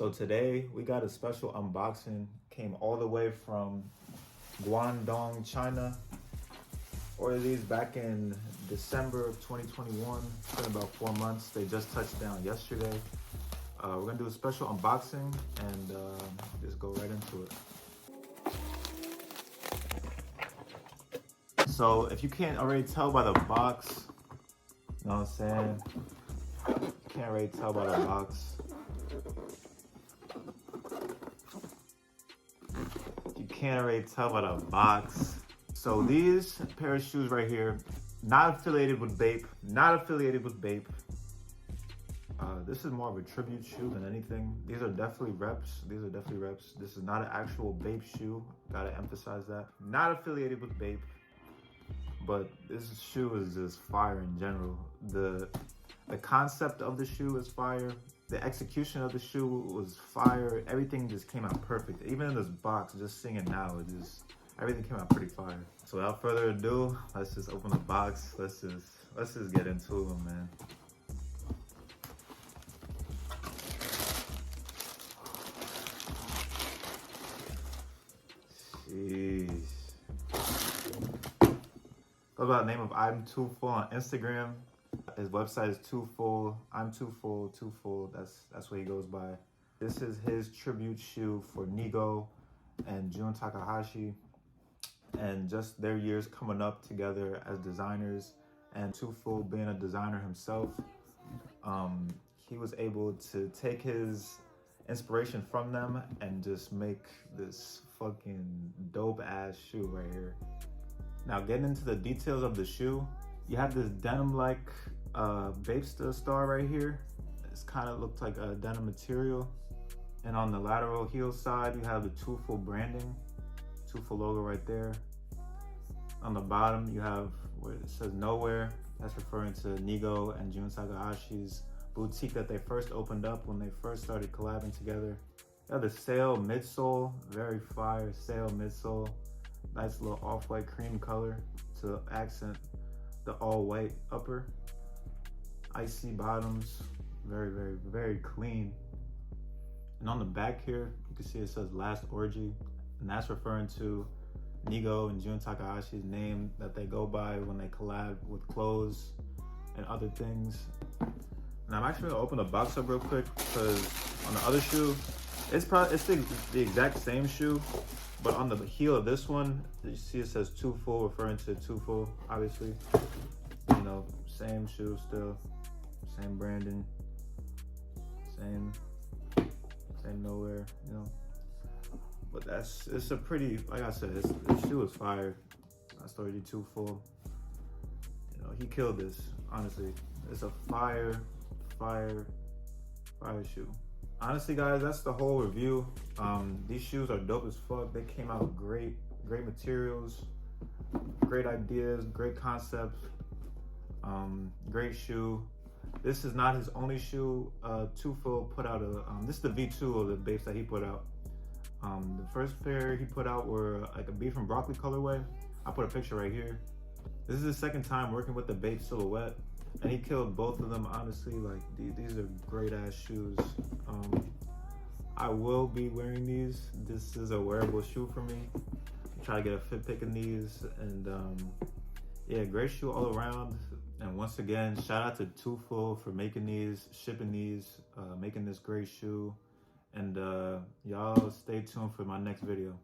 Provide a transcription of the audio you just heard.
So today we got a special unboxing. Came all the way from Guangdong, China. Ordered these back in December of 2021. It's been about 4 months. They just touched down yesterday. We're gonna do a special unboxing and just go right into it. So if you can't already tell by the box, you know what I'm saying? You can't already tell by the box. You can't already tell by the box. So these pair of shoes right here, not affiliated with Bape, not affiliated with Bape. This is more of a tribute shoe than anything. These are definitely reps. These are definitely reps. This is not an actual Bape shoe. Gotta emphasize that. Not affiliated with Bape, but this shoe is just fire in general. The concept of the shoe is fire. The execution of the shoe was fire. Everything just came out perfect. Even in this box, just seeing it now, everything came out pretty fire. So without further ado, let's just open the box. Let's just get into them, man. Jeez. Goes by the name of I'm Too Full on Instagram. His website is Too Full. I'm Too Full, Too Full. That's what he goes by. This is his tribute shoe for Nigo and Jun Takahashi, and just their years coming up together as designers, and Too Full being a designer himself. He was able to take his inspiration from them and just make this fucking dope ass shoe right here. Now getting into the details of the shoe, you have this denim like BAPESTA star right here. It's kind of looked like a denim material. And on the lateral heel side, you have the Too Full branding, Too Full logo right there. On the bottom, you have where it says Nowhere. That's referring to Nigo and Jun Takahashi's boutique that they first opened up when they first started collabing together. You have the sail midsole, very fire sail midsole. Nice little off-white cream color to accent the all-white upper. Icy bottoms, very, very, very clean. And on the back here, you can see it says Last Orgy, and that's referring to Nigo and Jun Takahashi's name that they go by when they collab with clothes and other things. And I'm actually gonna open the box up real quick because on the other shoe, it's the exact same shoe, but on the heel of this one, you see it says Too Full, referring to Too Full, obviously. You know, same shoe still, same branding, same Nowhere, you know. But it's a pretty, like I said, this shoe is fire. I started Too Full. You know, he killed this, honestly. It's a fire shoe. Honestly, guys, that's the whole review. These shoes are dope as fuck. They came out great materials, great ideas, great concept, great shoe. This is not his only shoe. Too Full put out this is the V2 of the Bapes that he put out. The first pair he put out were like a beef and broccoli colorway. I put a picture right here. This is his second time working with the Bape silhouette, and he killed both of them, honestly. Like, these are great ass shoes. I will be wearing these. This is a wearable shoe for me. Try to get a fit pick in these, and yeah, great shoe all around. And once again, shout out to Too Full for making these, shipping these, making this great shoe. And y'all stay tuned for my next video.